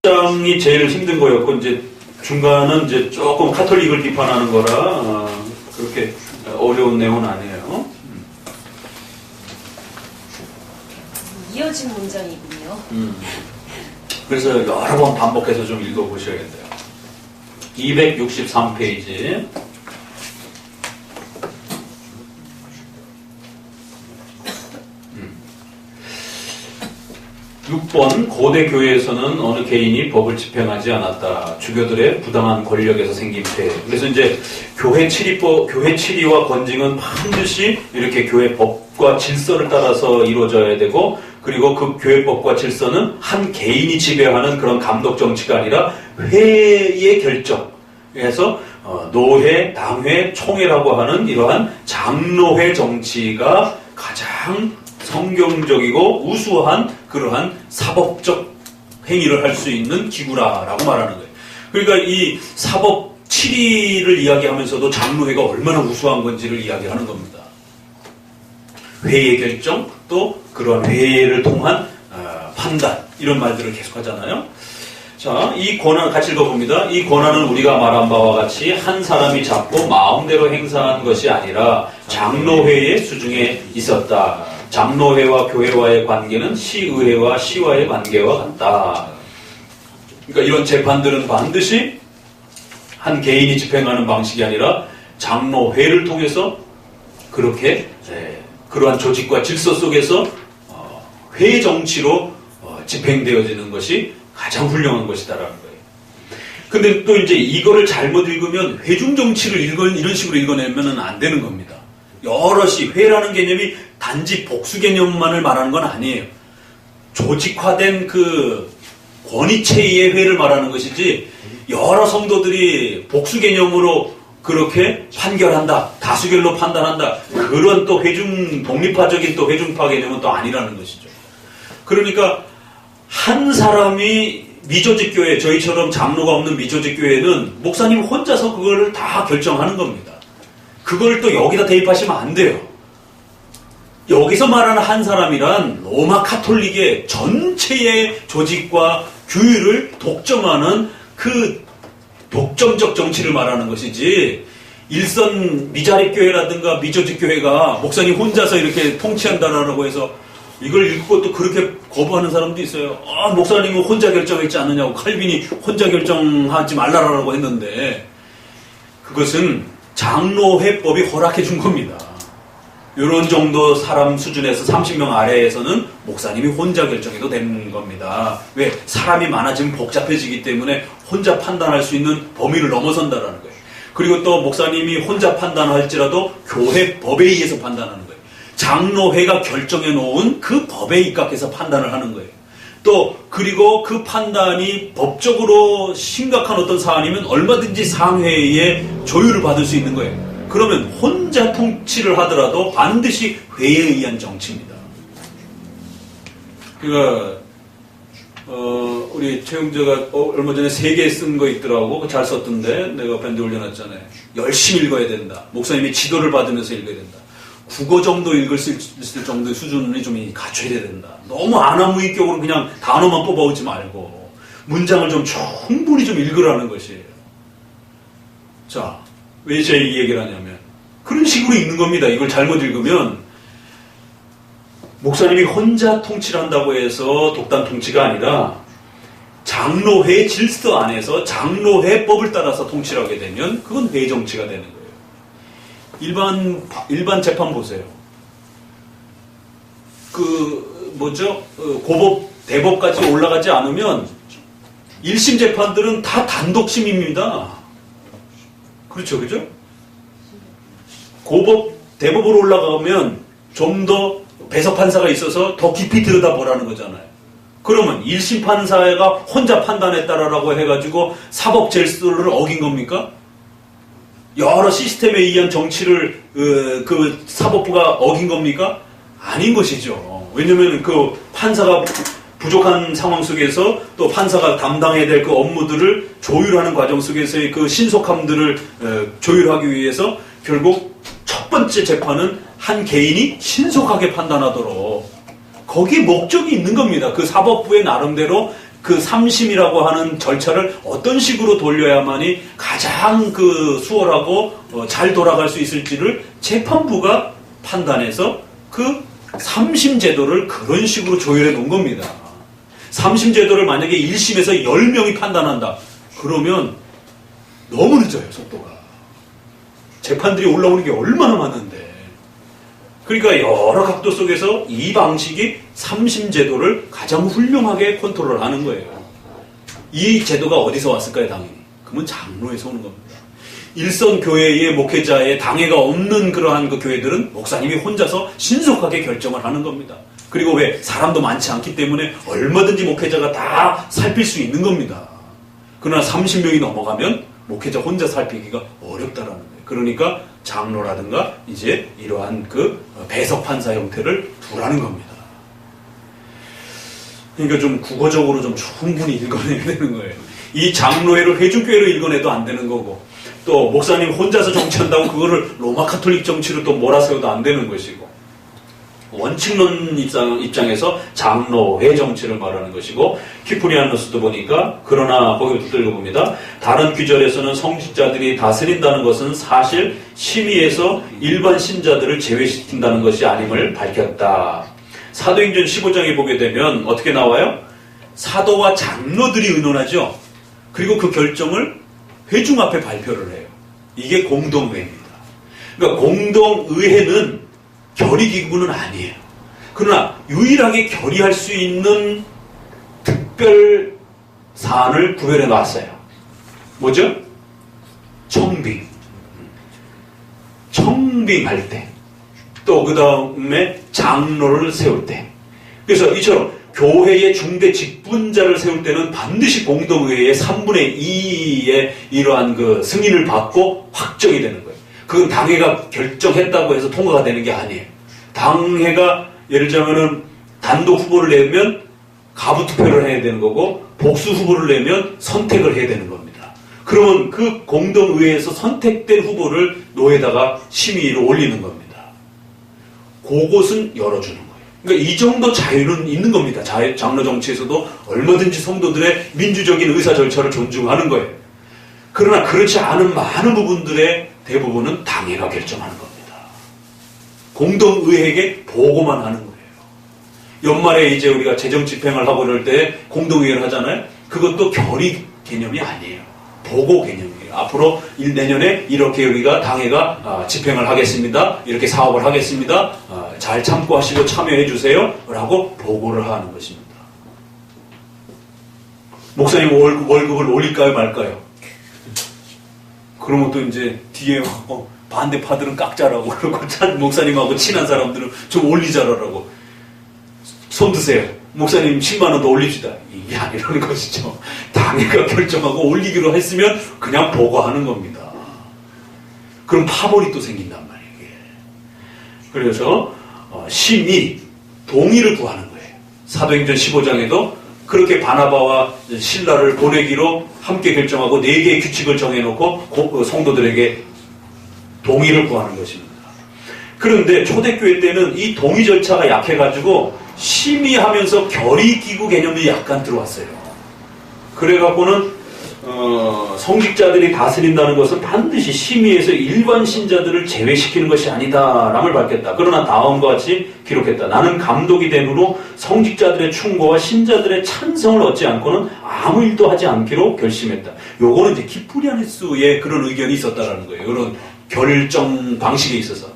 장이 제일 힘든 거였고, 이제 중간은 이제 조금 카톨릭을 비판하는 거라 그렇게 어려운 내용은 아니에요. 이어진 문장이군요. 그래서 여러 번 반복해서 좀 읽어보셔야겠어요. 263페이지. 6번 고대 교회에서는 어느 개인이 법을 집행하지 않았다. 주교들의 부당한 권력에서 생긴 폐해. 그래서 이제 교회 치리와 권징은 반드시 이렇게 교회 법과 질서를 따라서 이루어져야 되고, 그리고 그 교회법과 질서는 한 개인이 지배하는 그런 감독 정치가 아니라 회의 결정에서 노회, 당회, 총회라고 하는 이러한 장로회 정치가 가장 성경적이고 우수한 그러한 사법적 행위를 할 수 있는 기구라라고 말하는 거예요. 그러니까 이 사법 7위를 이야기하면서도 장로회가 얼마나 우수한 건지를 이야기하는 겁니다. 회의 결정, 또 그런 회의를 통한 판단, 이런 말들을 계속하잖아요. 자, 이 권한 같이 읽어봅니다. 이 권한은 우리가 말한 바와 같이 한 사람이 잡고 마음대로 행사한 것이 아니라 장로회의 수중에 있었다. 장로회와 교회와의 관계는 시의회와 시와의 관계와 같다. 그러니까 이런 재판들은 반드시 한 개인이 집행하는 방식이 아니라 장로회를 통해서 그렇게 그러한 조직과 질서 속에서 회의 정치로 집행되어지는 것이 가장 훌륭한 것이다라는 거예요. 근데 또 이제 이거를 잘못 읽으면 회중 정치를 이런 식으로 읽어내면은 안 되는 겁니다. 여럿이 회라는 개념이 단지 복수 개념만을 말하는 건 아니에요. 조직화된 그 권위체의 회를 말하는 것이지, 여러 성도들이 복수 개념으로 그렇게 판결한다, 다수결로 판단한다, 그런 또 회중 독립파적인 또 회중파 개념은 또 아니라는 것이죠. 그러니까 한 사람이 미조직교회, 저희처럼 장로가 없는 미조직교회는 목사님 혼자서 그거를 다 결정하는 겁니다. 그걸 또 여기다 대입하시면 안 돼요. 여기서 말하는 한 사람이란 로마 카톨릭의 전체의 조직과 규율을 독점하는 그 독점적 정치를 말하는 것이지, 일선 미자립교회라든가 미조직교회가 목사님 혼자서 이렇게 통치한다라고 해서 이걸 읽고 또 그렇게 거부하는 사람도 있어요. 목사님은 혼자 결정했지 않느냐고, 칼빈이 혼자 결정하지 말라라고 했는데, 그것은 장로회법이 허락해 준 겁니다. 이런 정도 사람 수준에서 30명 아래에서는 목사님이 혼자 결정해도 되는 겁니다. 왜? 사람이 많아지면 복잡해지기 때문에 혼자 판단할 수 있는 범위를 넘어선다라는 거예요. 그리고 또 목사님이 혼자 판단할지라도 교회 법에 의해서 판단하는 거예요. 장로회가 결정해 놓은 그 법에 입각해서 판단을 하는 거예요. 또 그리고 그 판단이 법적으로 심각한 어떤 사안이면 얼마든지 상회의 조율을 받을 수 있는 거예요. 그러면 혼자 통치를 하더라도 반드시 회의에 의한 정치입니다. 그러니까 우리 최영재가 얼마 전에 3개 쓴 거 있더라고. 잘 썼던데 내가 밴드 올려놨잖아요. 열심히 읽어야 된다. 목사님이 지도를 받으면서 읽어야 된다. 국어 정도 읽을 수 있을 정도의 수준을 좀 갖춰야 된다. 너무 아나무인격으로 그냥 단어만 뽑아오지 말고 문장을 좀 충분히 좀 읽으라는 것이에요. 자, 왜 제가 이 얘기를 하냐면 그런 식으로 읽는 겁니다. 이걸 잘못 읽으면 목사님이 혼자 통치를 한다고 해서 독단 통치가 아니라 장로회의 질서 안에서 장로회법을 따라서 통치를 하게 되면 그건 회의 정치가 되는 거예요. 일반 재판 보세요. 고법, 대법까지 올라가지 않으면 1심 재판들은 다 단독심입니다. 그렇죠, 그죠? 고법, 대법으로 올라가면 좀 더 배석 판사가 있어서 더 깊이 들여다보라는 거잖아요. 그러면 1심 판사가 혼자 판단했다라고 해가지고 사법 질서를 어긴 겁니까? 여러 시스템에 의한 정치를 그 사법부가 어긴 겁니까? 아닌 것이죠. 왜냐면 그 판사가 부족한 상황 속에서 또 판사가 담당해야 될 그 업무들을 조율하는 과정 속에서의 그 신속함들을 조율하기 위해서 결국 첫 번째 재판은 한 개인이 신속하게 판단하도록 거기에 목적이 있는 겁니다. 그 사법부의 나름대로 그 삼심이라고 하는 절차를 어떤 식으로 돌려야만이 가장 그 수월하고 잘 돌아갈 수 있을지를 재판부가 판단해서 그 삼심 제도를 그런 식으로 조율해 놓은 겁니다. 삼심 제도를 만약에 1심에서 10명이 판단한다. 그러면 너무 늦어요, 속도가. 재판들이 올라오는 게 얼마나 많은데. 그러니까 여러 각도 속에서 이 방식이 삼심 제도를 가장 훌륭하게 컨트롤하는 거예요. 이 제도가 어디서 왔을까요, 당연히? 그러면 장로에서 오는 겁니다. 일선 교회의 목회자의 당회가 없는 그러한 그 교회들은 목사님이 혼자서 신속하게 결정을 하는 겁니다. 그리고 왜 사람도 많지 않기 때문에 얼마든지 목회자가 다 살필 수 있는 겁니다. 그러나 30명이 넘어가면 목회자 혼자 살피기가 어렵다라는 거예요. 그러니까 장로라든가 이제 이러한 그 배석 판사 형태를 두라는 겁니다. 그러니까 좀 국어적으로 좀 충분히 읽어내야 되는 거예요. 이 장로회를 회중교회로 읽어내도 안 되는 거고, 또 목사님 혼자서 정치한다고 그거를 로마 카톨릭 정치로 또 몰아세워도 안 되는 것이고, 원칙론 입장에서 장로회 정치를 말하는 것이고, 키프리아누스도 보니까 그러나 거기를 또 읽어봅니다. 다른 귀절에서는 성직자들이 다스린다는 것은 사실 심의에서 일반 신자들을 제외시킨다는 것이 아님을 밝혔다. 사도행전 15장에 보게 되면 어떻게 나와요? 사도와 장로들이 의논하죠. 그리고 그 결정을 회중 앞에 발표를 해요. 이게 공동의회입니다. 그러니까 공동의회는 결의기구는 아니에요. 그러나 유일하게 결의할 수 있는 특별 사안을 구별해 놨어요. 뭐죠? 청빙. 청빙할 때. 또 그 다음에 장로를 세울 때. 그래서 이처럼 교회의 중대 직분자를 세울 때는 반드시 공동의회의 3분의 2의 이러한 그 승인을 받고 확정이 되는 거예요. 그건 당회가 결정했다고 해서 통과가 되는 게 아니에요. 당회가 예를 들자면은 단독 후보를 내면 가부 투표를 해야 되는 거고, 복수 후보를 내면 선택을 해야 되는 겁니다. 그러면 그 공동의회에서 선택된 후보를 노에다가 심의로 올리는 겁니다. 그곳은 열어주는 거예요. 그러니까 이 정도 자유는 있는 겁니다. 장로 정치에서도 얼마든지 성도들의 민주적인 의사 절차를 존중하는 거예요. 그러나 그렇지 않은 많은 부분들의 대부분은 당회가 결정하는 겁니다. 공동의회에게 보고만 하는 거예요. 연말에 이제 우리가 재정 집행을 하고 그럴 때 공동의회를 하잖아요. 그것도 결의 개념이 아니에요. 보고 개념이에요. 앞으로 내년에 이렇게 우리가 당회가 집행을 하겠습니다. 이렇게 사업을 하겠습니다. 잘 참고하시고 참여해 주세요. 라고 보고를 하는 것입니다. 목사님 월급을 올릴까요 말까요? 그러면 또 이제 뒤에 반대파들은 깎자라고 그러고 목사님하고 친한 사람들은 좀 올리자라고 손 드세요. 목사님 10만 원 더 올립시다. 이게 아니라는 것이죠. 당회가 결정하고 올리기로 했으면 그냥 보고하는 겁니다. 그럼 파벌이 또 생긴단 말이에요. 그래서 심의, 동의를 구하는 거예요. 사도행전 15장에도 그렇게 바나바와 실라를 보내기로 함께 결정하고 4개의 규칙을 정해놓고 성도들에게 동의를 구하는 것입니다. 그런데 초대교회 때는 이 동의 절차가 약해가지고 심의하면서 결의기구 개념이 약간 들어왔어요. 그래갖고는 성직자들이 다스린다는 것은 반드시 심의에서 일반 신자들을 제외시키는 것이 아니다람을 밝혔다. 그러나 다음과 같이 기록했다. 나는 감독이 된 후로 성직자들의 충고와 신자들의 찬성을 얻지 않고는 아무 일도 하지 않기로 결심했다. 요거는 이제 키프리아누스의 그런 의견이 있었다라는 거예요. 이런 결정 방식에 있어서.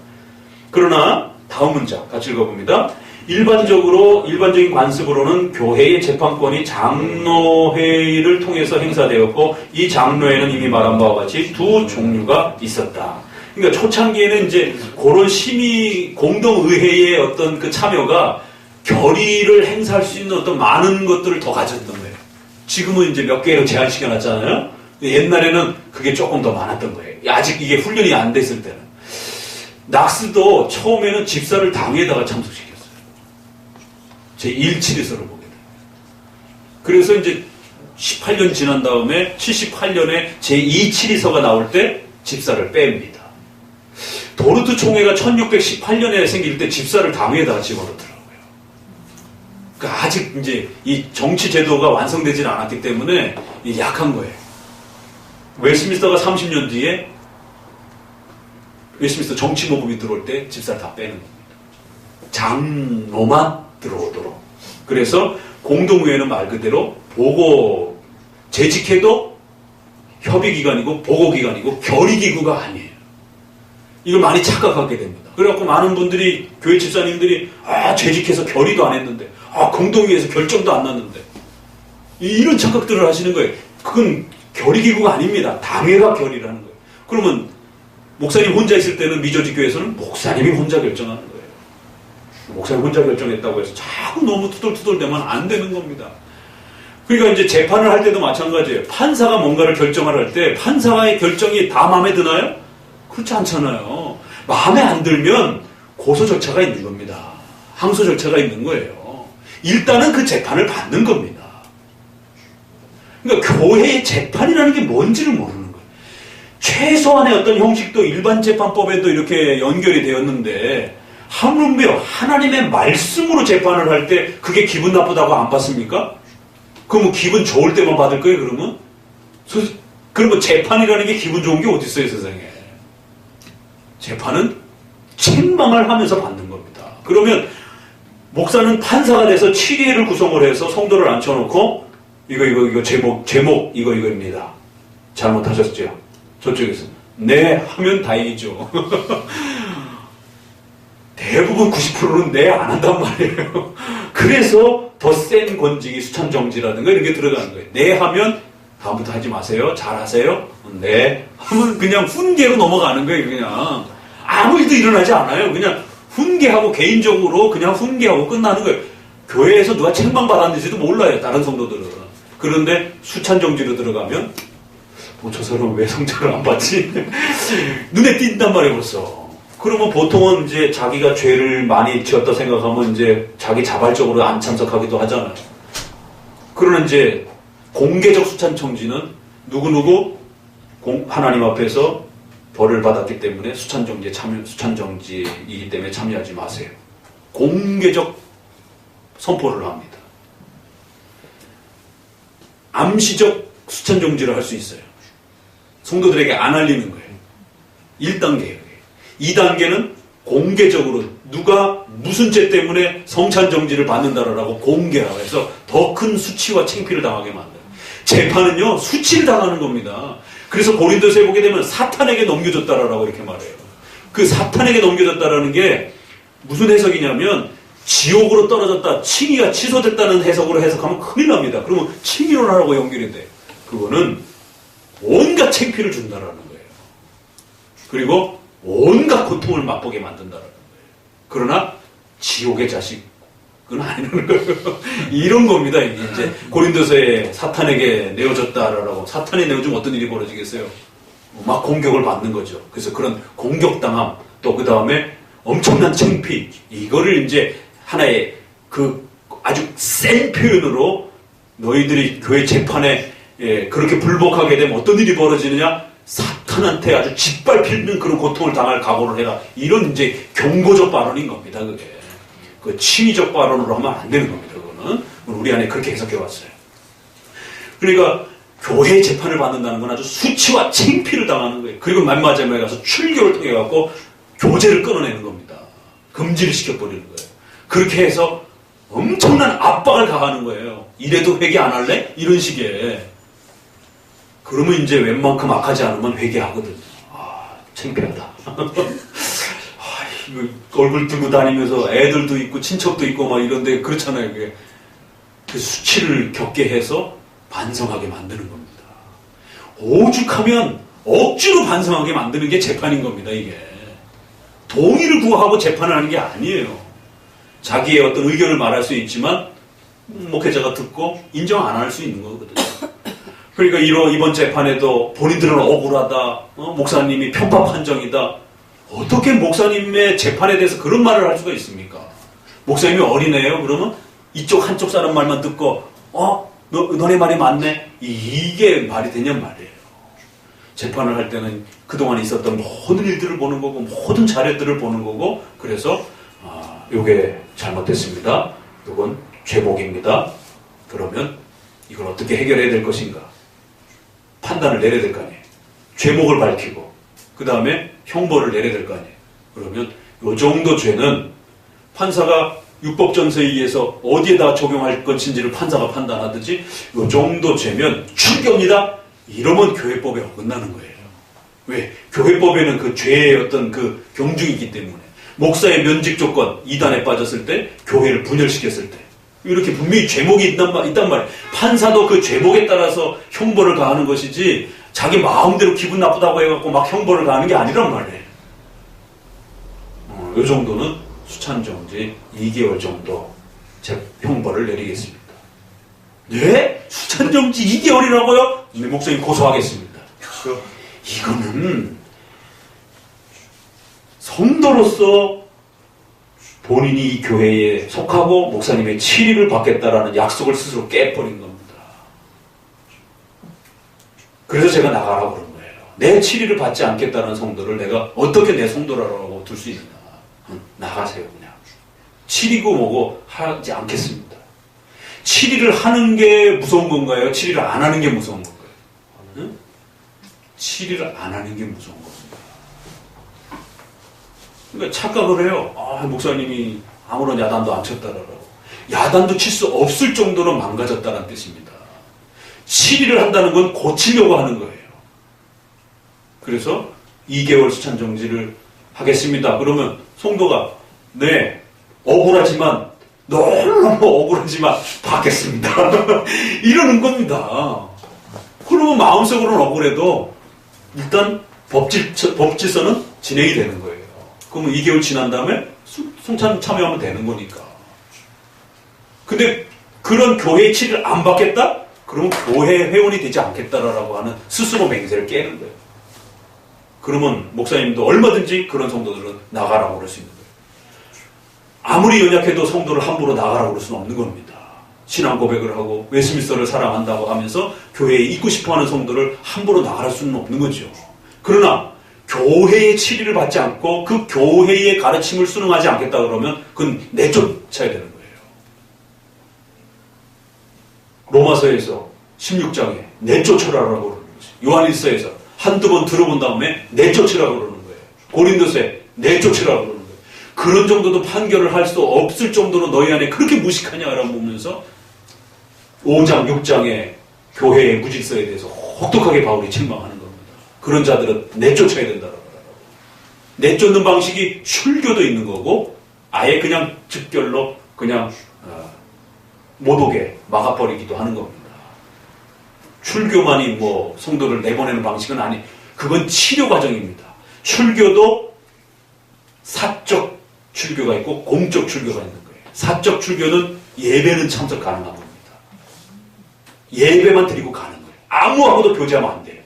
그러나 다음 문장 같이 읽어봅니다. 일반적인 관습으로는 교회의 재판권이 장로회의를 통해서 행사되었고, 이 장로회는 이미 말한 바와 같이 두 종류가 있었다. 그러니까 초창기에는 이제 그런 심의 공동의회의 어떤 그 참여가 결의를 행사할 수 있는 어떤 많은 것들을 더 가졌던 거예요. 지금은 이제 몇 개로 제한시켜 놨잖아요. 옛날에는 그게 조금 더 많았던 거예요. 아직 이게 훈련이 안 됐을 때는. 낙스도 처음에는 집사를 당회에다가 참석시켰어요. 제1치리서를 보게 돼요. 그래서 이제 18년 지난 다음에 78년에 제2치리서가 나올 때 집사를 뺍니다. 도르트 총회가 1618년에 생길 때 집사를 당회에다가 집어넣더라고요. 그러니까 아직 이제 이 정치 제도가 완성되지 않았기 때문에 약한 거예요. 웨스트민스터가 30년 뒤에 웨스트민스터 정치 모범이 들어올 때 집사를 다 빼는 겁니다. 장로만 들어오도록. 그래서 공동의회는 말 그대로 보고 재직해도 협의기관이고 보고기관이고 결의기구가 아니에요. 이걸 많이 착각하게 됩니다. 그래갖고 많은 분들이 교회 집사님들이 재직해서 결의도 안 했는데 공동의회에서 결정도 안 났는데 이런 착각들을 하시는 거예요. 그건 결의기구가 아닙니다. 당회가 결의를 하는 거예요. 그러면 목사님 혼자 있을 때는 미조직 교회에서는 목사님이 혼자 결정하는 거예요. 목사님 혼자 결정했다고 해서 자꾸 너무 투덜투덜대면 안 되는 겁니다. 그러니까 이제 재판을 할 때도 마찬가지예요. 판사가 뭔가를 결정을 할 때 판사의 결정이 다 마음에 드나요? 그렇지 않잖아요. 마음에 안 들면 고소 절차가 있는 겁니다. 항소 절차가 있는 거예요. 일단은 그 재판을 받는 겁니다. 그러니까 교회의 재판이라는 게 뭔지를 모르는 거예요. 최소한의 어떤 형식도 일반 재판법에도 이렇게 연결이 되었는데 하물며 하나님의 말씀으로 재판을 할 때 그게 기분 나쁘다고 안 받습니까? 그럼 기분 좋을 때만 받을 거예요, 그러면? 그러면 재판이라는 게 기분 좋은 게 어디 있어요, 세상에? 재판은 책망을 하면서 받는 겁니다. 그러면 목사는 판사가 돼서 치리회를 구성을 해서 성도를 앉혀놓고 이거 제목 이거입니다. 잘못하셨죠? 저쪽에서 네 하면 다행이죠. 대부분 90%는 네 안 한단 말이에요. 그래서 더 센 권징이 수찬정지라든가 이런 게 들어가는 거예요. 네 하면 다음부터 하지 마세요. 잘하세요. 네 하면 그냥 훈계로 넘어가는 거예요. 그냥 아무 일도 일어나지 않아요. 그냥 훈계하고 개인적으로 그냥 훈계하고 끝나는 거예요. 교회에서 누가 책망받았는지도 몰라요. 다른 성도들은. 그런데 수찬정지로 들어가면 저 사람은 왜 성적을 안 받지? 눈에 띈단 말이에요, 벌써. 그러면 보통은 이제 자기가 죄를 많이 지었다 생각하면 이제 자기 자발적으로 안 참석하기도 하잖아요. 그러나 이제 공개적 수찬정지는 누구누구 하나님 앞에서 벌을 받았기 때문에 수찬정지이기 때문에 참여하지 마세요. 공개적 선포를 합니다. 암시적 수찬정지를 할 수 있어요. 성도들에게 안 알리는 거예요. 1단계예요. 2단계는 공개적으로 누가 무슨 죄 때문에 성찬정지를 받는다라고 공개하고 해서 더 큰 수치와 창피를 당하게 만들어요. 재판은요, 수치를 당하는 겁니다. 그래서 고린도서에 보게 되면 사탄에게 넘겨줬다라고 이렇게 말해요. 그 사탄에게 넘겨줬다라는 게 무슨 해석이냐면 지옥으로 떨어졌다, 칭의가 취소됐다는 해석으로 해석하면 큰일 납니다. 그러면 칭의론하고 연결이 돼. 그거는 온갖 창피를 준다라는 거예요. 그리고 온갖 고통을 맛보게 만든다라는 거예요. 그러나 지옥의 자식은 아니라는 거예요. 이런 겁니다. 이게 이제 고린도서에 사탄에게 내어줬다라고. 사탄이 내어주면 어떤 일이 벌어지겠어요? 막 공격을 받는 거죠. 그래서 그런 공격당함, 또 그 다음에 엄청난 창피, 이거를 이제 하나의 그 아주 센 표현으로 너희들이 교회 재판에 그렇게 불복하게 되면 어떤 일이 벌어지느냐? 사탄한테 아주 짓밟히는 그런 고통을 당할 각오를 해라. 이런 이제 경고적 발언인 겁니다. 그게. 그 칭의적 발언으로 하면 안 되는 겁니다. 그거는. 우리 안에 그렇게 해석해 왔어요. 그러니까 교회 재판을 받는다는 건 아주 수치와 창피를 당하는 거예요. 그리고 만마자매에 가서 출교를 통해 갖고 교제를 끊어내는 겁니다. 금지를 시켜버리는 거예요. 그렇게 해서 엄청난 압박을 가하는 거예요. 이래도 회개 안 할래? 이런 식의. 그러면 이제 웬만큼 악하지 않으면 회개하거든요. 창피하다. 이거 얼굴 들고 다니면서 애들도 있고 친척도 있고 막 이런데 그렇잖아요. 그게. 그 수치를 겪게 해서 반성하게 만드는 겁니다. 오죽하면 억지로 반성하게 만드는 게 재판인 겁니다. 이게. 동의를 구하고 재판을 하는 게 아니에요. 자기의 어떤 의견을 말할 수 있지만 목회자가 듣고 인정 안 할 수 있는 거거든요. 그러니까 이번 재판에도 본인들은 억울하다, 목사님이 편파 판정이다. 어떻게 목사님의 재판에 대해서 그런 말을 할 수가 있습니까? 목사님이 어린애예요? 그러면 이쪽 한쪽 사람 말만 듣고 너네 말이 맞네? 이게 말이 되냔 말이에요. 재판을 할 때는 그동안 있었던 모든 일들을 보는 거고 모든 자료들을 보는 거고 그래서 요게 잘못됐습니다. 요건 죄목입니다. 그러면 이걸 어떻게 해결해야 될 것인가? 판단을 내려야 될 거 아니에요. 죄목을 밝히고 그 다음에 형벌을 내려야 될 거 아니에요. 그러면 이 정도 죄는 판사가 율법전서에 의해서 어디에다 적용할 것인지를 판사가 판단하듯이 이 정도 죄면 출교입니다. 이러면 교회법에 어긋나는 거예요. 왜? 교회법에는 그 죄의 어떤 그 경중이 있기 때문에 목사의 면직 조건 이단에 빠졌을 때 교회를 분열시켰을 때 이렇게 분명히 죄목이 있단 말이에요. 판사도 그 죄목에 따라서 형벌을 가하는 것이지 자기 마음대로 기분 나쁘다고 해갖고 막 형벌을 가하는 게 아니란 말이에요. 이 정도는 수찬정지 2개월 정도 형벌을 내리겠습니다. 네? 수찬정지 2개월이라고요? 네, 목사님 고소하겠습니다. 이거는 성도로서 본인이 이 교회에 속하고 목사님의 치리를 받겠다라는 약속을 스스로 깨버린 겁니다. 그래서 제가 나가라고 그런 거예요. 내 치리를 받지 않겠다는 성도를 내가 어떻게 내 성도라고 둘 수 있나. 나가세요 그냥. 치리고 뭐고 하지 않겠습니다. 치리를 하는 게 무서운 건가요? 치리를 안 하는 게 무서운 건가요? 응? 치리를 안 하는 게 무서운 겁니다. 그러니까 착각을 해요. 아, 목사님이 아무런 야단도 안 쳤다라고. 야단도 칠 수 없을 정도로 망가졌다는 뜻입니다. 치리를 한다는 건 고치려고 하는 거예요. 그래서 2개월 수찬정지를 하겠습니다. 그러면 성도가 네, 억울하지만 너무 억울하지만 받겠습니다. 이러는 겁니다. 그러면 마음속으로는 억울해도 일단 법질서는 진행이 되는 거예요. 그러면 2개월 지난 다음에 송찬 참여하면 되는 거니까. 근데 그런 교회의 치리를 안 받겠다? 그러면 교회 회원이 되지 않겠다라고 하는 스스로 맹세를 깨는 거예요. 그러면 목사님도 얼마든지 그런 성도들은 나가라고 그럴 수 있는 거예요. 아무리 연약해도 성도를 함부로 나가라고 그럴 수는 없는 겁니다. 신앙 고백을 하고 웨스민스터를 사랑한다고 하면서 교회에 있고 싶어하는 성도를 함부로 나갈 수는 없는 거죠. 그러나 교회의 치리를 받지 않고 그 교회의 가르침을 수능하지 않겠다 그러면 그건 내쫓아야 되는 거예요. 로마서에서 16장에 내쫓으라고 그러는 거죠. 요한일서에서 한두 번 들어본 다음에 내쫓으라고 그러는 거예요. 고린도서에 내쫓으라고 그러는 거예요. 그런 정도도 판결을 할 수 없을 정도로 너희 안에 그렇게 무식하냐라고 보면서 5장, 6장의 교회의 무질서에 대해서 혹독하게 바울이 책망하는 겁니다. 그런 자들은 내쫓아야 된다라고 하라고. 내쫓는 방식이 출교도 있는 거고 아예 그냥 즉결로 그냥 못 오게 막아버리기도 하는 겁니다. 출교만이 뭐 성도를 내보내는 방식은 아니, 그건 치료 과정입니다. 출교도 사적 출교가 있고 공적 출교가 있는 거예요. 사적 출교는 예배는 참석 가능한 겁니다. 예배만 드리고 가는 거예요. 아무하고도 교제하면 안 돼요.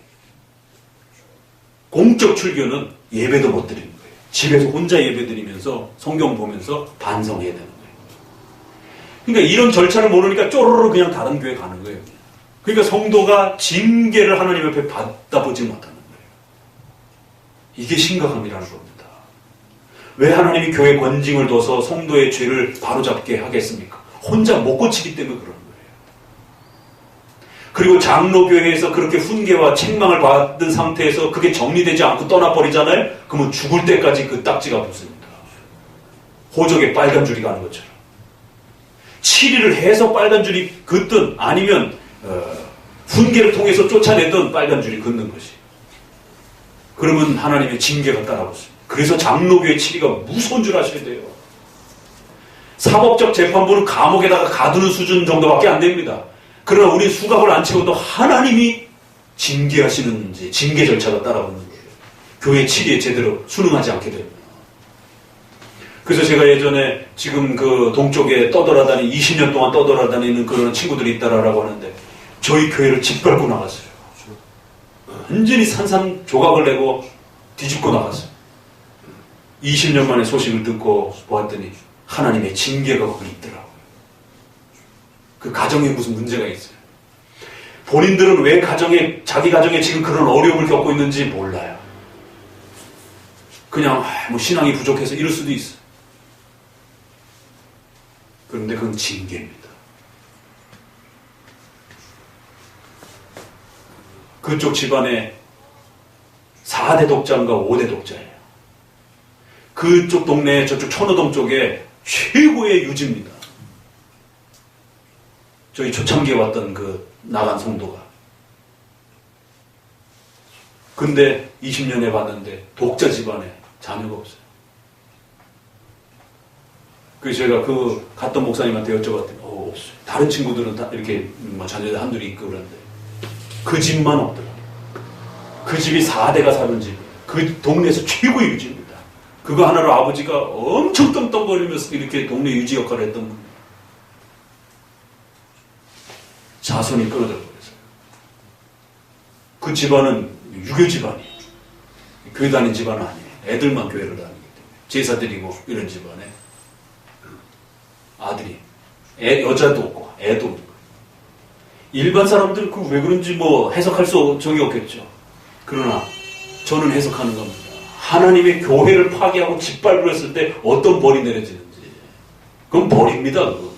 공적 출교는 예배도 못 드리는 거예요. 집에서 혼자 예배 드리면서 성경 보면서 반성해야 되는 거예요. 그러니까 이런 절차를 모르니까 쪼르르 그냥 다른 교회 가는 거예요. 그러니까 성도가 징계를 하나님 앞에 받아보지 못하는 거예요. 이게 심각함이라는 겁니다. 왜 하나님이 교회 권징을 둬서 성도의 죄를 바로잡게 하겠습니까? 혼자 못 고치기 때문에 그런 거예요. 그리고 장로교회에서 그렇게 훈계와 책망을 받은 상태에서 그게 정리되지 않고 떠나버리잖아요? 그러면 죽을 때까지 그 딱지가 붙습니다. 호적에 빨간 줄이 가는 것처럼. 치리를 해서 빨간 줄이 긋든 아니면 훈계를 통해서 쫓아내던 빨간 줄이 긋는 것이. 그러면 하나님의 징계가 따라붙습니다. 그래서 장로교의 치리가 무서운 줄 아셔야 돼요. 사법적 재판부는 감옥에다가 가두는 수준 정도밖에 안 됩니다. 그러나 우리 수갑을 안 채워도 하나님이 징계하시는지 징계 절차가 따라오는 거예요. 교회 치리에 제대로 순응하지 않게 됩니다. 그래서 제가 예전에 지금 그 동쪽에 20년 동안 떠돌아다니는 그런 친구들이 있다라고 하는데 저희 교회를 짓밟고 나갔어요. 완전히 산산조각을 내고 뒤집고 나갔어요. 20년 만에 소식을 듣고 보았더니 하나님의 징계가 거기 있더라고요. 그 가정에 무슨 문제가 있어요. 본인들은 왜 자기 가정에 지금 그런 어려움을 겪고 있는지 몰라요. 그냥 뭐 신앙이 부족해서 이럴 수도 있어요. 그런데 그건 징계입니다. 그쪽 집안에 4대 독자인가 5대 독자예요. 그쪽 동네 저쪽 천호동 쪽에 최고의 유지입니다. 저희 초창기에 왔던 그 나간 성도가. 근데 20년에 봤는데 독자 집안에 자녀가 없어요. 그래서 제가 그 갔던 목사님한테 여쭤봤더니 없어요. 다른 친구들은 다 이렇게 자녀들 한둘이 있고 그러는데 그 집만 없더라. 그 집이 4대가 사는 집. 그 동네에서 최고의 유지입니다. 그거 하나로 아버지가 엄청 떵떵거리면서 이렇게 동네 유지 역할을 했던 분. 자손이 끊어져 버렸어요. 그 집안은 유교 집안이에요. 교회 다닌 집안은 아니에요. 애들만 교회를 다니기 때문에. 제사 드리고 이런 집안에 아들이 여자도 없고 애도 없고. 일반 사람들 그 왜 그런지 뭐 해석할 수 적이 없겠죠. 그러나 저는 해석하는 겁니다. 하나님의 교회를 파괴하고 짓밟으렸을 때 어떤 벌이 내려지는지. 그건 벌입니다. 그건.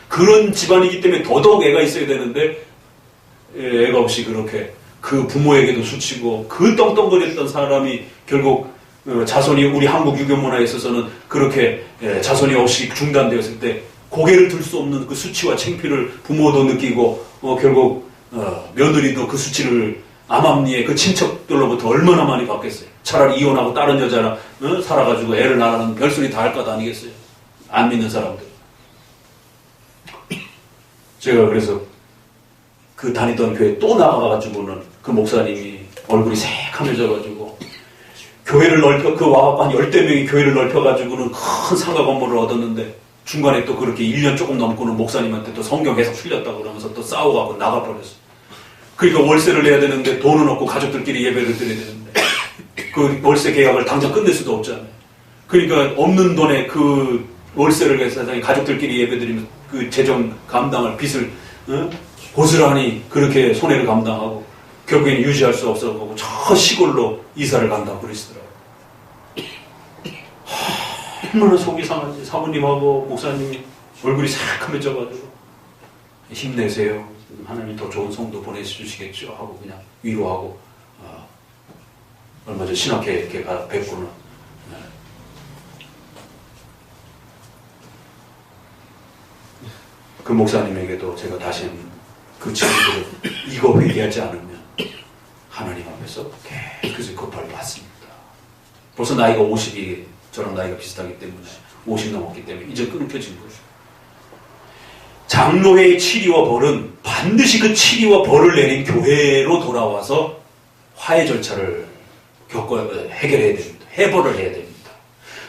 그런 집안이기 때문에 더더욱 애가 있어야 되는데 애가 없이 그렇게 그 부모에게도 수치고 그 떵떵거렸던 사람이 결국 자손이 우리 한국 유교 문화에 있어서는 그렇게 자손이 없이 중단되었을 때 고개를 들 수 없는 그 수치와 창피를 부모도 느끼고 결국 며느리도 그 수치를 암암리에 그 친척들로부터 얼마나 많이 받겠어요. 차라리 이혼하고 다른 여자랑 살아가지고 애를 낳으라는 별소리 다 할 것 아니겠어요. 안 믿는 사람들. 제가 그래서 그 다니던 교회 또 나가가지고는 그 목사님이 얼굴이 새카매져가지고 교회를 그 와갖고 한 10대 명이 교회를 넓혀가지고는 큰 상가 건물을 얻었는데 중간에 또 그렇게 1년 조금 넘고는 목사님한테 또 성경 해석 틀렸다고 그러면서 또 싸워갖고 나가버렸어요. 그러니까 월세를 내야 되는데 돈은 없고 가족들끼리 예배를 드려야 되는데 그 월세 계약을 당장 끝낼 수도 없잖아요. 그러니까 없는 돈에 그 월세를 내서 가족들끼리 예배드리면 그 재정 감당할 빚을 고스란히 그렇게 손해를 감당하고 결국에는 유지할 수 없어가고 저 시골로 이사를 간다고 그러시더라고요. 얼마나 속이 상한지 사모님하고 목사님이 얼굴이 새카매져가지고 힘내세요. 하나님이 더 좋은 성도 보내주시겠죠 하고 그냥 위로하고 얼마 전 신학회 이렇게 뵙고는 그 목사님에게도 제가 다시 그 친구들을 이거 회개하지 않으면 하나님 앞에서 계속 급할 받습니다. 벌써 나이가 50이 저랑 나이가 비슷하기 때문에 50 넘었기 때문에 이제 끊겨진 거죠. 장로회의 치리와 벌은 반드시 그 치리와 벌을 내린 교회로 돌아와서 화해 절차를 해결해야 됩니다. 해벌을 해야 됩니다.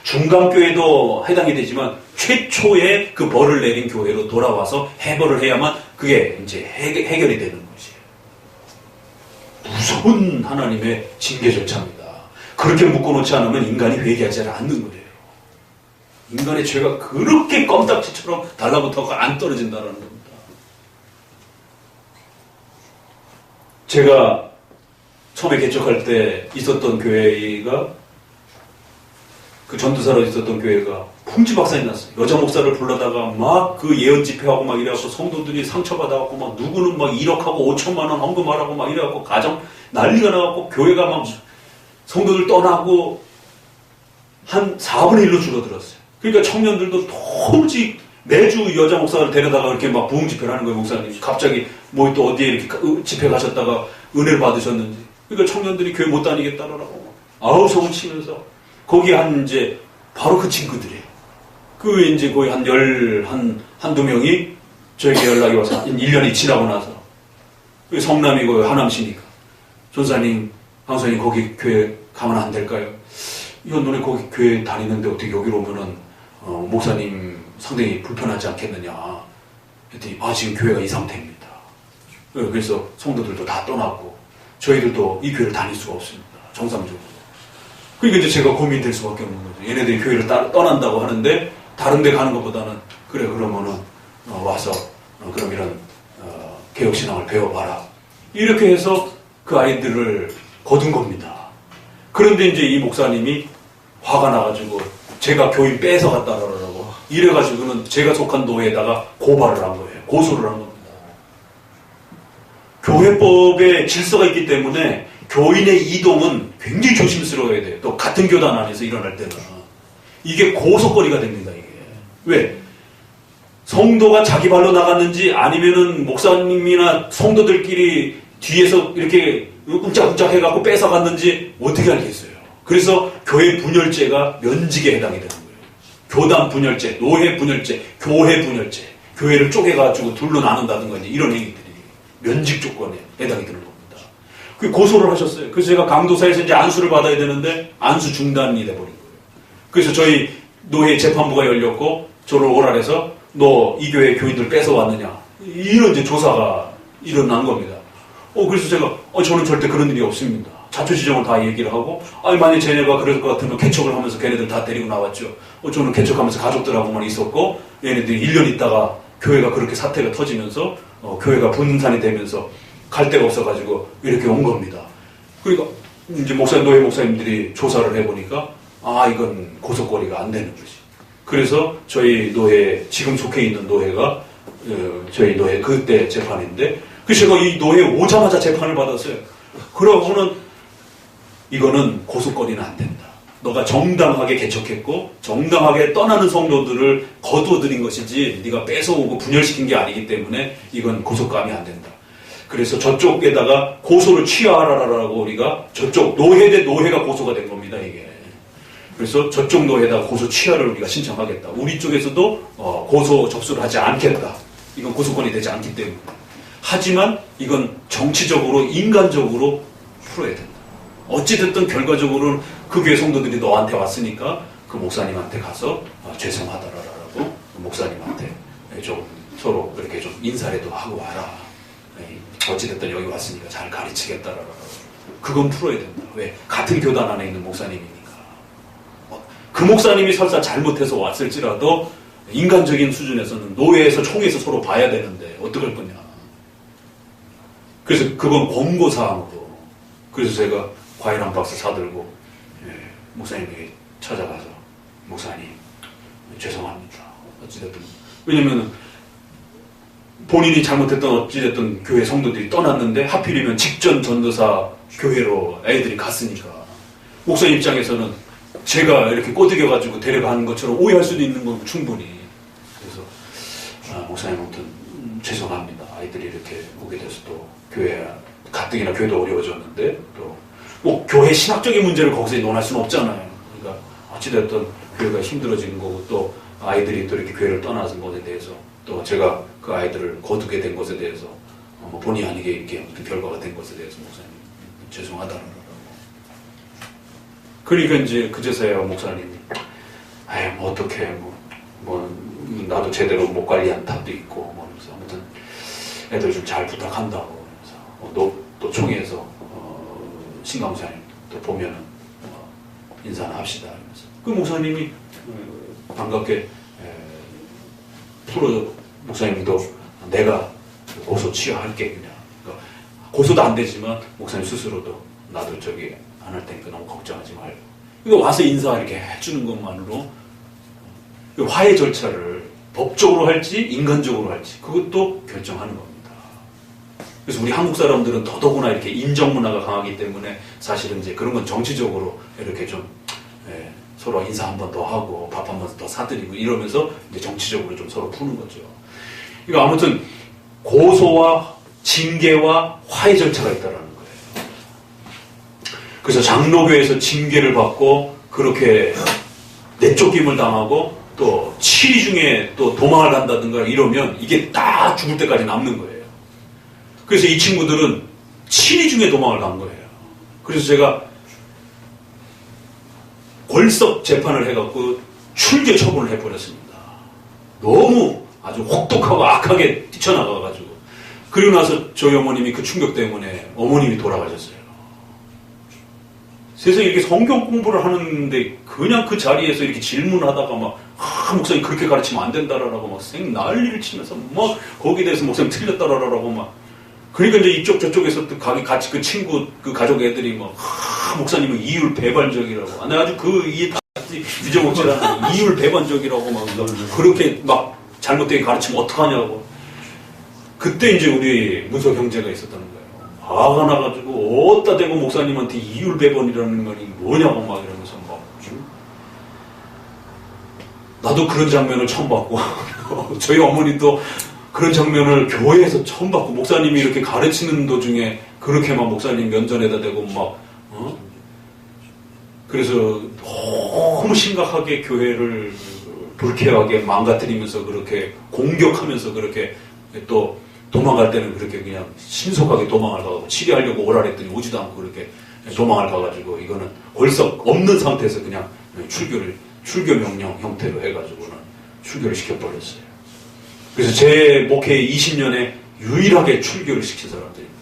중간교회도 해당이 되지만 최초의 그 벌을 내린 교회로 돌아와서 해벌을 해야만 그게 이제 해결이 되는 것이에요. 무서운 하나님의 징계 절차입니다. 그렇게 묶어놓지 않으면 인간이 회개하지 않는 거예요. 인간의 죄가 그렇게 껌딱지처럼 달라붙어서 안 떨어진다는 겁니다. 제가 처음에 개척할 때 있었던 교회가 그 전도사로 있었던 교회가 풍지박산이 났어요. 여자 목사를 불러다가 막 그 예언 집회하고 막 이래갖고 성도들이 상처받아갖고 막 누구는 막 1억하고 5천만 원 헌금하라고 막 이래갖고 가정 난리가 나갖고 교회가 막 성도들 떠나고 한 4분의 1로 줄어들었어요. 그러니까 청년들도 도무지 매주 여자 목사를 데려다가 이렇게 막 부흥 집회를 하는 거예요, 목사님이. 갑자기 뭐 또 어디에 이렇게 집회 가셨다가 은혜를 받으셨는지. 그러니까 청년들이 교회 못 다니겠다라고 아우 소문 치면서 거기 이제 바로 그 친구들이에요. 그 이제 거의 한두 명이 저에게 연락이 와서 한 1년이 지나고 나서 성남이고 하남시니까 전사님, 강사님 거기 교회 가면 안 될까요? 이건 너네 거기 교회 다니는데 어떻게 여기로 오면은 목사님 상당히 불편하지 않겠느냐 했더니 지금 교회가 이 상태입니다. 그래서 성도들도 다 떠났고 저희들도 이 교회를 다닐 수가 없습니다. 정상적으로. 그러니까 이제 제가 고민될 수밖에 없는 거죠. 얘네들이 교회를 떠난다고 하는데 다른 데 가는 것보다는 그래 그러면은 와서 그럼 이런 개혁신앙을 배워봐라. 이렇게 해서 그 아이들을 거둔 겁니다. 그런데 이제 이 목사님이 화가 나가지고 제가 교인 뺏어갔다 그러라고 이래가지고는 제가 속한 노예에다가 고발을 한 거예요. 고소를 한 겁니다. 교회법에 질서가 있기 때문에 교인의 이동은 굉장히 조심스러워야 돼요. 또 같은 교단 안에서 일어날 때는. 이게 고속거리가 됩니다, 이게. 왜? 성도가 자기 발로 나갔는지 아니면은 목사님이나 성도들끼리 뒤에서 이렇게 웅짝웅짝 해갖고 뺏어갔는지 어떻게 알겠어요? 그래서 교회 분열죄가 면직에 해당이 되는 거예요. 교단 분열죄, 노회 분열죄, 교회 분열죄. 교회를 쪼개가지고 둘로 나눈다든가 이런 행위들이 면직 조건에 해당이 되는 겁니다. 그 고소를 하셨어요. 그래서 제가 강도사에서 이제 안수를 받아야 되는데 안수 중단이 돼버린 거예요. 그래서 저희 노회 재판부가 열렸고 저를 오랄해서 너 이 교회 교인들 뺏어왔느냐 이런 이제 조사가 일어난 겁니다. 그래서 제가 저는 절대 그런 일이 없습니다. 자초지종을 다 얘기를 하고 만약 쟤네가 그럴 것 같으면 개척을 하면서 걔네들 다 데리고 나왔죠. 저는 개척하면서 가족들하고만 있었고 얘네들이 1년 있다가 교회가 그렇게 사태가 터지면서 교회가 분산이 되면서 갈 데가 없어가지고 이렇게 온 겁니다. 그러니까 이제 노회 목사님들이 조사를 해보니까 이건 고속거리가 안 되는 거지. 그래서 저희 노회 지금 속해 있는 노회가 저희 노회 그때 재판인데 그래서 제가 이 노회에 오자마자 재판을 받았어요. 그러고는 이거는 고속거리는 안 된다. 너가 정당하게 개척했고 정당하게 떠나는 성도들을 거두어들인 것이지 네가 뺏어오고 분열시킨 게 아니기 때문에 이건 고속감이 안 된다. 그래서 저쪽에다가 고소를 취하라라고 우리가 저쪽 노회 대 노회가 고소가 된 겁니다. 이게. 그래서 저쪽 노회에다가 고소 취하를 우리가 신청하겠다. 우리 쪽에서도 고소 접수를 하지 않겠다. 이건 고소권이 되지 않기 때문에. 하지만 이건 정치적으로 인간적으로 풀어야 된다. 어찌됐든 결과적으로는 그 교회 성도들이 너한테 왔으니까 그 목사님한테 가서 죄송하다라고 목사님한테 좀 서로 이렇게 좀 인사라도 하고 와라. 어찌됐든 여기 왔으니까 잘 가르치겠다라고. 그건 풀어야 된다. 왜? 같은 교단 안에 있는 목사님이니까. 그 목사님이 설사 잘못해서 왔을지라도 인간적인 수준에서는 노회에서 총회에서 서로 봐야 되는데 어떡할 거냐. 그래서 그건 권고사항으로. 그래서 제가 과일 한 박스 사들고 목사님에게 찾아가서 목사님 죄송합니다. 어찌됐든 왜냐면 본인이 잘못했던 어찌됐든 교회 성도들이 떠났는데 하필이면 직전 전도사 교회로 애들이 갔으니까 목사님 입장에서는 제가 이렇게 꼬드겨가지고 데려가는 것처럼 오해할 수도 있는 건 충분히. 그래서 목사님 아무튼 죄송합니다. 아이들이 이렇게 오게 돼서 또 교회 가뜩이나 교회도 어려워졌는데 또 뭐 교회 신학적인 문제를 거기서 논할 수는 없잖아요. 그러니까 어찌됐든 교회가 힘들어지는 거고 또 아이들이 또 이렇게 교회를 떠나는 것에 대해서 또 제가 그 아이들을 거두게 된 것에 대해서 본의 아니게 이렇게 결과가 된 것에 대해서 목사님 죄송하다라고. 그러니까 이제 그제서야 목사님이 뭐 어떡해 뭐 나도 제대로 못 관리한 탓도 있고 뭐 그래서 아무튼 애들 좀 잘 부탁한다고 그래서 또 총회에서 신강사님 또 보면은 인사나 합시다 이러면서 그 목사님이 반갑게 목사님도 내가 고소 취하할게 그냥. 그러니까 고소도 안 되지만 목사님 스스로도 나도 저기 안 할 테니까 너무 걱정하지 말고. 이거 와서 인사 이렇게 해주는 것만으로 화해 절차를 법적으로 할지 인간적으로 할지 그것도 결정하는 겁니다. 그래서 우리 한국 사람들은 더더구나 이렇게 인정 문화가 강하기 때문에 사실은 이제 그런 건 정치적으로 이렇게 좀 서로 인사 한 번 더 하고 밥 한 번 더 사드리고 이러면서 이제 정치적으로 좀 서로 푸는 거죠. 이거 아무튼 고소와 징계와 화해 절차가 있다라는 거예요. 그래서 장로교에서 징계를 받고 그렇게 내쫓김을 당하고 또 치리 중에 또 도망을 간다든가 이러면 이게 딱 죽을 때까지 남는 거예요. 그래서 이 친구들은 치리 중에 도망을 간 거예요. 그래서 제가 골석 재판을 해갖고 출교 처분을 해버렸습니다. 너무 아주 혹독하고 악하게 뛰쳐나가가지고. 그리고 나서 저희 어머님이 그 충격 때문에 어머님이 돌아가셨어요. 세상에 이렇게 성경 공부를 하는데 그냥 그 자리에서 이렇게 질문하다가 막 목사님 그렇게 가르치면 안 된다라고 막 난리를 치면서 막 거기에 대해서 목사님 틀렸다라고 막. 그러니까 이제 이쪽 저쪽에서 또 같이 그 친구 그 가족 애들이 막 목사님은 이율 배반적이라고. 내가 아주 그 이해 다 유정옥지라는 이율 배반적이라고 막 그렇게 막 잘못되게 가르치면 어떡하냐고. 그때 이제 우리 문석 형제가 있었다는 거예요. 화가 나가지고 어디다 대고 목사님한테 이율배번이라는 말이 뭐냐고 막 이러면서 막 나도 그런 장면을 처음 봤고 저희 어머니도 그런 장면을 교회에서 처음 봤고 목사님이 이렇게 가르치는 도중에 그렇게 막 목사님 면전에다 대고 막 그래서 너무 심각하게 교회를 불쾌하게 망가뜨리면서 그렇게 공격하면서 그렇게 또 도망갈 때는 그렇게 그냥 신속하게 도망을 가고 치료하려고 오라 했더니 오지도 않고 그렇게 도망을 가가지고 이거는 벌썩 없는 상태에서 그냥 출교 명령 형태로 해가지고는 출교를 시켜버렸어요. 그래서 제 목회 20년에 유일하게 출교를 시킨 사람들입니다.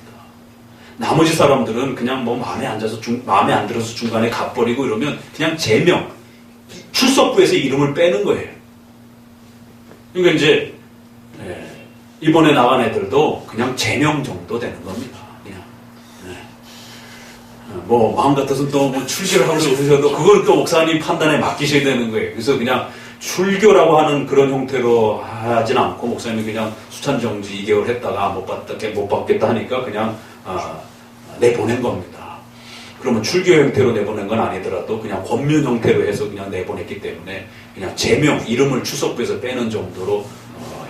나머지 사람들은 그냥 뭐 마음에 안 들어서 중간에 가버리고 이러면 그냥 제명, 출석부에서 이름을 빼는 거예요. 그러니까 이제 이번에 나간 애들도 그냥 제명 정도 되는 겁니다. 그냥 뭐 마음 같아서 또 뭐 출교를 하고 싶으셔도 그걸 또 목사님 판단에 맡기셔야 되는 거예요. 그래서 그냥 출교라고 하는 그런 형태로 하진 않고 목사님이 그냥 수찬정지 2개월 했다가 못 받겠다 하니까 그냥 내보낸 겁니다. 그러면 출교 형태로 내보낸 건 아니더라도 그냥 권면 형태로 해서 그냥 내보냈기 때문에 그냥 제명, 이름을 출석부에서 빼는 정도로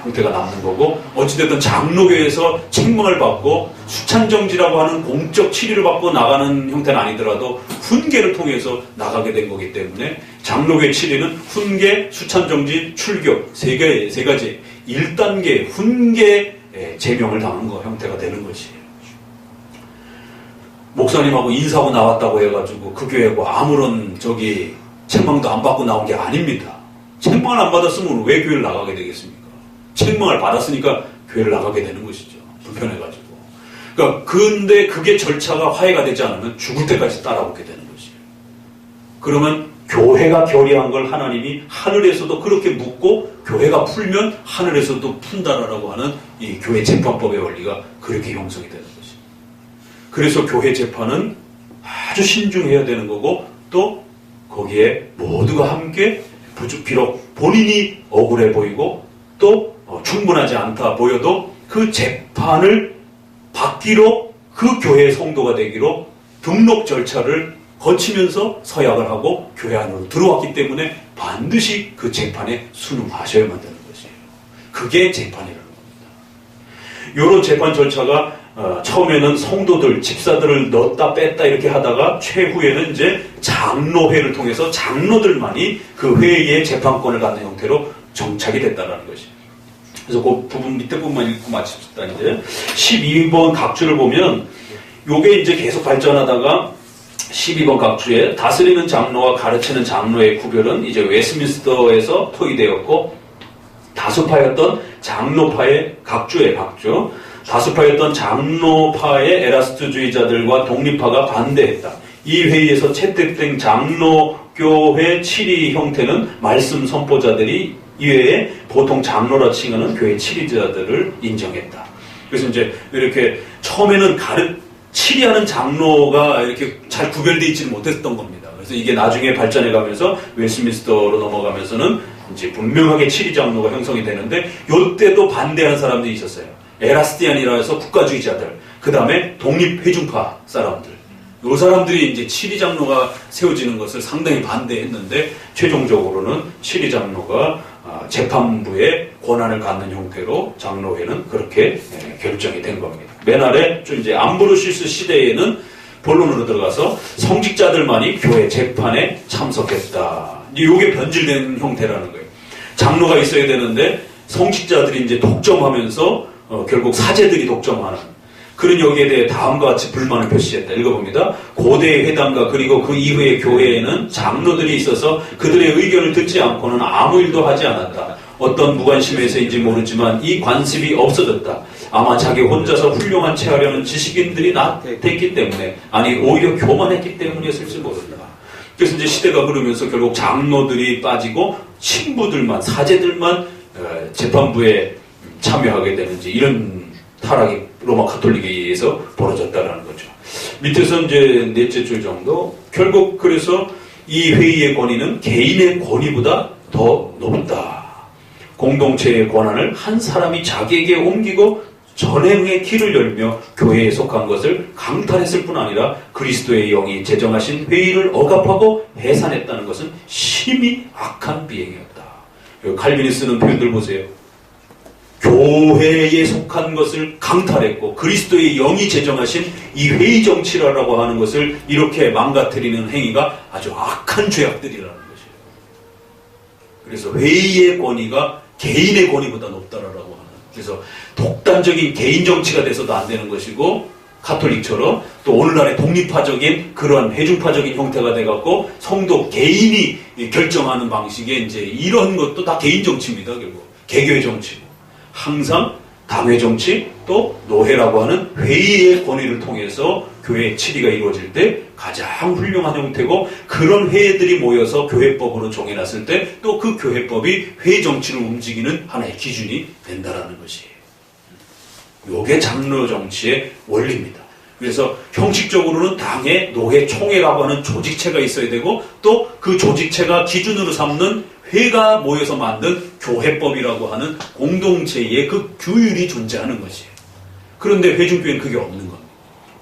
형태가 남는 거고, 어찌됐든 장로교에서 책망을 받고 수찬정지라고 하는 공적 치리를 받고 나가는 형태는 아니더라도 훈계를 통해서 나가게 된 거기 때문에 장로교의 치리는 훈계, 수찬정지, 출교 세 가지 1단계 훈계 제명을 당한 거 형태가 되는 것이에요. 목사님하고 인사하고 나왔다고 해가지고 그 교회고 아무런 책망도 안 받고 나온 게 아닙니다. 책망을 안 받았으면 왜 교회를 나가게 되겠습니까? 책망을 받았으니까 교회를 나가게 되는 것이죠. 불편해가지고. 그러니까 근데 그게 절차가 화해가 되지 않으면 죽을 때까지 따라오게 되는 것이에요. 그러면 교회가 결의한 걸 하나님이 하늘에서도 그렇게 묻고 교회가 풀면 하늘에서도 푼다라고 하는 이 교회 재판법의 원리가 그렇게 형성이 되는 것이에요. 그래서 교회 재판은 아주 신중해야 되는 거고, 또 거기에 모두가 함께 비록 본인이 억울해 보이고 또 충분하지 않다 보여도 그 재판을 받기로, 그 교회의 성도가 되기로 등록 절차를 거치면서 서약을 하고 교회 안으로 들어왔기 때문에 반드시 그 재판에 순응하셔야만 되는 것이에요. 그게 재판이라는 겁니다. 이런 재판 절차가 처음에는 성도들, 집사들을 넣었다 뺐다 이렇게 하다가 최후에는 이제 장로회를 통해서 장로들만이 그 회의의 재판권을 갖는 형태로 정착이 됐다는 것이에요. 그래서 그 부분 밑에 부분만 읽고 마칩시다. 이제 12번 각주를 보면 요게 이제 계속 발전하다가 12번 각주에 다스리는 장로와 가르치는 장로의 구별은 이제 웨스민스터에서 토의되었고, 다수파였던 장로파의 각주 다수파였던 장로파의 에라스트주의자들과 독립파가 반대했다. 이 회의에서 채택된 장로교회 7위 형태는 말씀 선포자들이 이외에 보통 장로라 칭하는 교회 7위자들을 인정했다. 그래서 이제 이렇게 처음에는 치리하는 장로가 이렇게 잘 구별되어 있지는 못했던 겁니다. 그래서 이게 나중에 발전해 가면서 웨스민스터로 넘어가면서는 이제 분명하게 치리 장로가 형성이 되는데, 이때도 반대하는 사람들이 있었어요. 에라스티안이라 해서 국가주의자들, 그 다음에 독립회중파 사람들. 이 사람들이 이제 치리 장로가 세워지는 것을 상당히 반대했는데, 최종적으로는 치리 장로가 재판부의 권한을 갖는 형태로 장로회는 그렇게 결정이 된 겁니다. 맨 아래 좀 이제 암브로시스 시대에는 본론으로 들어가서 성직자들만이 교회 재판에 참석했다. 이게 변질된 형태라는 거예요. 장로가 있어야 되는데 성직자들이 이제 독점하면서 결국 사제들이 독점하는 그런 여기에 대해 다음과 같이 불만을 표시했다. 읽어봅니다. 고대의 회당과 그리고 그 이후의 교회에는 장로들이 있어서 그들의 의견을 듣지 않고는 아무 일도 하지 않았다. 어떤 무관심에서인지 모르지만 이 관습이 없어졌다. 아마 자기 혼자서 훌륭한 채 하려는 지식인들이 됐기 때문에, 아니 오히려 교만했기 때문이었을지 모른다. 그래서 이제 시대가 흐르면서 결국 장로들이 빠지고 신부들만, 사제들만 재판부에 참여하게 되는지, 이런 타락이 로마 가톨릭에 의해서 벌어졌다는 거죠. 밑에서 이제 넷째 줄 정도, 결국 그래서 이 회의의 권위는 개인의 권위보다 더 높다. 공동체의 권한을 한 사람이 자기에게 옮기고 전행의 길을 열며 교회에 속한 것을 강탈했을 뿐 아니라 그리스도의 영이 제정하신 회의를 억압하고 해산했다는 것은 심히 악한 비행이었다. 칼빈이 쓰는 표현들 보세요. 교회에 속한 것을 강탈했고 그리스도의 영이 제정하신 이 회의 정치라고 하는 것을 이렇게 망가뜨리는 행위가 아주 악한 죄악들이라는 것이에요. 그래서 회의의 권위가 개인의 권위보다 높다라고 하는. 그래서 독단적인 개인 정치가 돼서도 안 되는 것이고 가톨릭처럼 또 오늘날의 독립파적인 그런 회중파적인 형태가 돼갖고 성도 개인이 결정하는 방식의 이제 이런 것도 다 개인 정치입니다. 결국 개교의 정치고 항상 당회 정치 또 노회라고 하는 회의의 권위를 통해서 교회의 치리가 이루어질 때 가장 훌륭한 형태고 그런 회의들이 모여서 교회법으로 정해놨을 때 또 그 교회법이 회의 정치를 움직이는 하나의 기준이 된다라는 것이에요. 이게 장로 정치의 원리입니다. 그래서 형식적으로는 당회, 노회, 총회라고 하는 조직체가 있어야 되고 또 그 조직체가 기준으로 삼는 회가 모여서 만든 교회법이라고 하는 공동체의 그 규율이 존재하는 것이에요. 그런데 회중교회는 그게 없는 겁니다.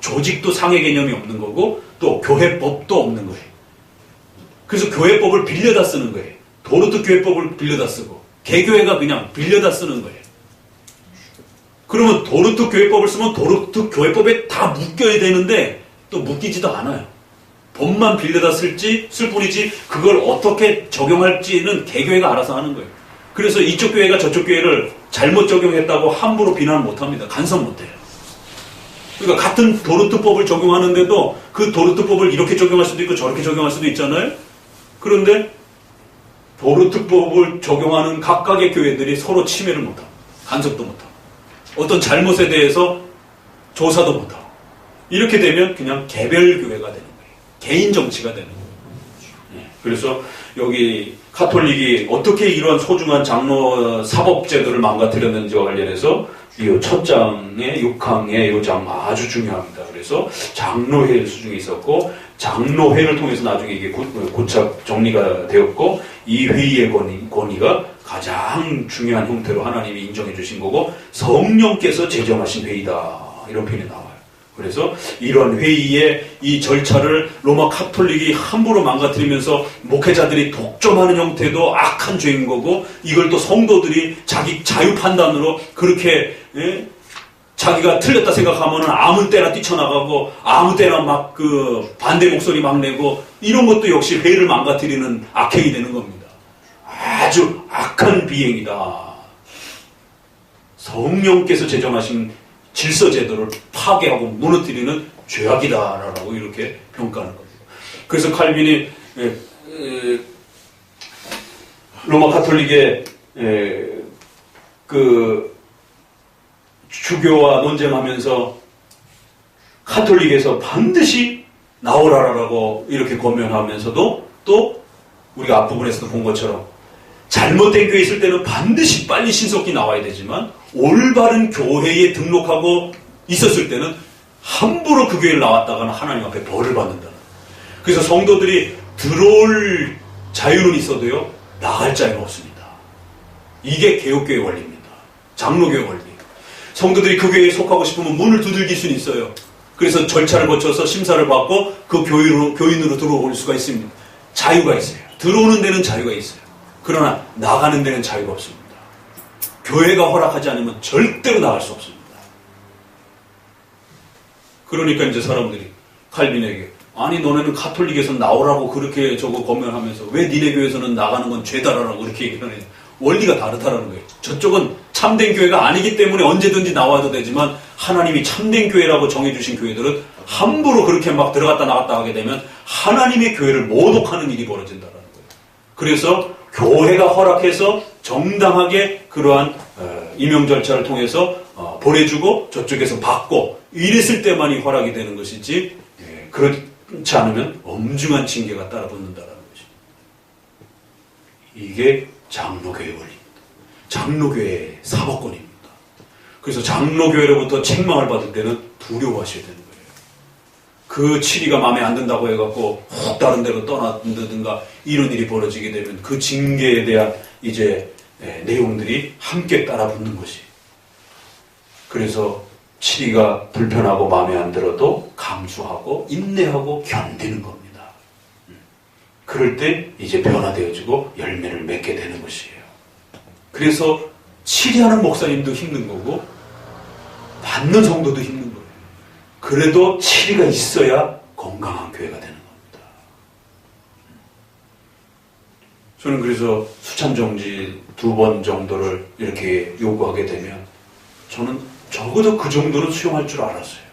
조직도 상해 개념이 없는 거고 또 교회법도 없는 거예요. 그래서 교회법을 빌려다 쓰는 거예요. 도르트 교회법을 빌려다 쓰고 개교회가 그냥 빌려다 쓰는 거예요. 그러면 도르트 교회법을 쓰면 도르트 교회법에 다 묶여야 되는데 또 묶이지도 않아요. 법만 빌려다 쓸 뿐이지 그걸 어떻게 적용할지는 개교회가 알아서 하는 거예요. 그래서 이쪽 교회가 저쪽 교회를 잘못 적용했다고 함부로 비난 못합니다. 간섭 못해요. 그러니까 같은 도르트법을 적용하는데도 그 도르트법을 이렇게 적용할 수도 있고 저렇게 적용할 수도 있잖아요. 그런데 도르트법을 적용하는 각각의 교회들이 서로 침해를 못하고 간섭도 못하고 어떤 잘못에 대해서 조사도 못하고 이렇게 되면 그냥 개별 교회가 되는 거예요. 개인 정치가 되는 거예요. 그래서 여기 카톨릭이 어떻게 이런 소중한 장로 사법제도를 망가뜨렸는지와 관련해서 이 첫 장의 6항의 이 장 아주 중요합니다. 그래서 장로회의 수중에 있었고 장로회를 통해서 나중에 이게 고착 정리가 되었고 이 회의의 권위가 가장 중요한 형태로 하나님이 인정해 주신 거고 성령께서 제정하신 회의다 이런 표현이 나와요. 그래서 이런 회의의 이 절차를 로마 카톨릭이 함부로 망가뜨리면서 목회자들이 독점하는 형태도 악한 죄인 거고 이걸 또 성도들이 자기 자유 판단으로 그렇게 자기가 틀렸다 생각하면 아무 때나 뛰쳐나가고 아무 때나 막 그 반대 목소리 막 내고 이런 것도 역시 회의를 망가뜨리는 악행이 되는 겁니다. 아주 악한 비행이다. 성령께서 제정하신 질서 제도를 파괴하고 무너뜨리는 죄악이다라고 이렇게 평가하는 겁니다. 그래서 칼빈이 로마 카톨릭의 그 주교와 논쟁하면서 카톨릭에서 반드시 나오라라고 이렇게 권면하면서도 또 우리가 앞부분에서도 본 것처럼 잘못된 교회 있을 때는 반드시 빨리 신속히 나와야 되지만 올바른 교회에 등록하고 있었을 때는 함부로 그 교회를 나왔다가는 하나님 앞에 벌을 받는다는. 그래서 성도들이 들어올 자유는 있어도요 나갈 자유는 없습니다. 이게 개혁교회 원리입니다. 장로교회 원리. 성도들이 그 교회에 속하고 싶으면 문을 두들길 수는 있어요. 그래서 절차를 거쳐서 심사를 받고 그 교인으로 들어올 수가 있습니다. 자유가 있어요. 들어오는 데는 자유가 있어요. 그러나 나가는 데는 자유가 없습니다. 교회가 허락하지 않으면 절대로 나갈 수 없습니다. 그러니까 이제 사람들이 칼빈에게 아니 너네는 카톨릭에서 나오라고 그렇게 저거 권면하면서 왜 니네 교회에서는 나가는 건 죄다라고 이렇게 얘기를 하냐. 원리가 다르다라는 거예요. 저쪽은 참된 교회가 아니기 때문에 언제든지 나와도 되지만 하나님이 참된 교회라고 정해주신 교회들은 함부로 그렇게 막 들어갔다 나갔다 하게 되면 하나님의 교회를 모독하는 일이 벌어진다라는 거예요. 그래서 교회가 허락해서 정당하게 그러한 임용 절차를 통해서 보내주고 저쪽에서 받고 이랬을 때만이 허락이 되는 것이지 그렇지 않으면 엄중한 징계가 따라붙는다라는 것입니다. 이게 장로교회 원리입니다. 장로교회의 사법권입니다. 그래서 장로교회로부터 책망을 받을 때는 두려워하셔야 되는 거예요. 그 치리가 마음에 안 든다고 해갖고 훅 다른 데로 떠난다든가 이런 일이 벌어지게 되면 그 징계에 대한 이제 내용들이 함께 따라붙는 것이 그래서 7위가 불편하고 마음에 안 들어도 감수하고 인내하고 견디는 겁니다. 그럴 때 이제 변화되어지고 열매를 맺게 되는 것이에요. 그래서 7위 하는 목사님도 힘든 거고 받는 성도도 힘든 거예요. 그래도 7위가 있어야 건강한 교회가 되는 겁니다. 저는 그래서 수찬정지 2번 정도를 이렇게 요구하게 되면 저는 적어도 그 정도는 수용할 줄 알았어요.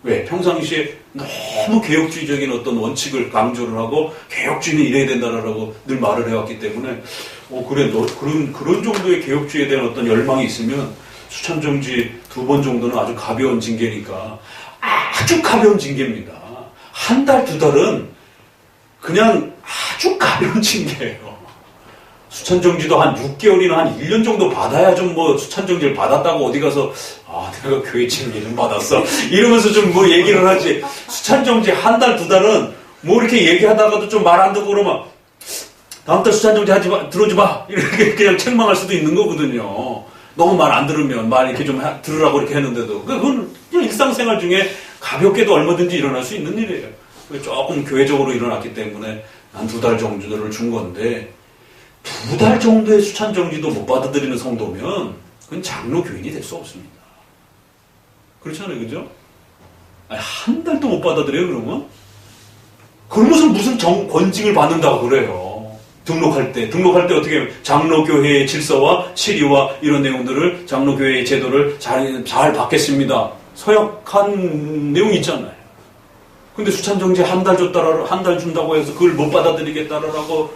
왜? 평상시에 너무 개혁주의적인 어떤 원칙을 강조를 하고 개혁주의는 이래야 된다라고 늘 말을 해왔기 때문에 그래 너 그런 정도의 개혁주의에 대한 어떤 열망이 있으면 수찬정지 2번 정도는 아주 가벼운 징계니까 아주 가벼운 징계입니다. 한 달, 2달은 그냥 아주 가벼운 징계예요. 수찬정지도 한 6개월이나 한 1년 정도 받아야 좀 뭐 수찬정지를 받았다고 어디 가서 내가 교회 징계 좀 받았어 이러면서 좀 뭐 얘기를 하지. 수찬정지 한 달, 2달은 뭐 이렇게 얘기하다가도 좀 말 안 듣고 그러면 다음 달 수찬정지 하지 마, 들어오지 마 이렇게 그냥 책망할 수도 있는 거거든요. 너무 말 안 들으면 말 이렇게 좀 들으라고 이렇게 했는데도 그건 그냥 일상생활 중에 가볍게도 얼마든지 일어날 수 있는 일이에요. 조금 교회적으로 일어났기 때문에 한 2달 정도를 준 건데 2달 정도의 수찬정지도 못 받아들이는 성도면 그건 장로 교인이 될 수 없습니다. 그렇잖아요, 그죠? 한 달도 못 받아들여요, 그러면? 그러면서 무슨 권징을 받는다고 그래요. 등록할 때 어떻게 하면 장로교회의 질서와 실의와 이런 내용들을 장로교회의 제도를 잘 받겠습니다. 서약한 내용이 있잖아요. 근데 수찬정지 한 달 준다고 해서 그걸 못 받아들이겠다라고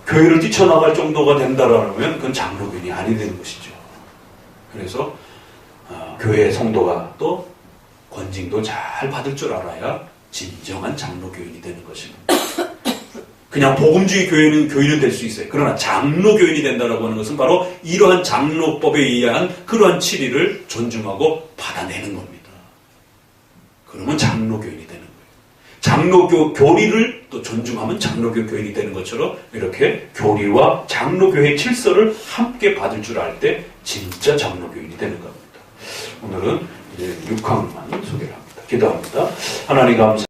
교회를 뛰쳐나갈 정도가 된다라면 그건 장로교인이 아니 되는 것이죠. 그래서 교회 성도가 또 권징도 잘 받을 줄 알아야 진정한 장로교인이 되는 것입니다. 그냥 복음주의 교인은 될 수 있어요. 그러나 장로교인이 된다라고 하는 것은 바로 이러한 장로법에 의한 그러한 치리를 존중하고 받아내는 겁니다. 그러면 장로교인이 되는 거예요. 장로교 교리를 또 존중하면 장로교 교인이 되는 것처럼 이렇게 교리와 장로교의 질서를 함께 받을 줄 알 때 진짜 장로교인이 되는 겁니다. 오늘은 이제 6항만 소개를 합니다. 기도합니다. 하나님 감사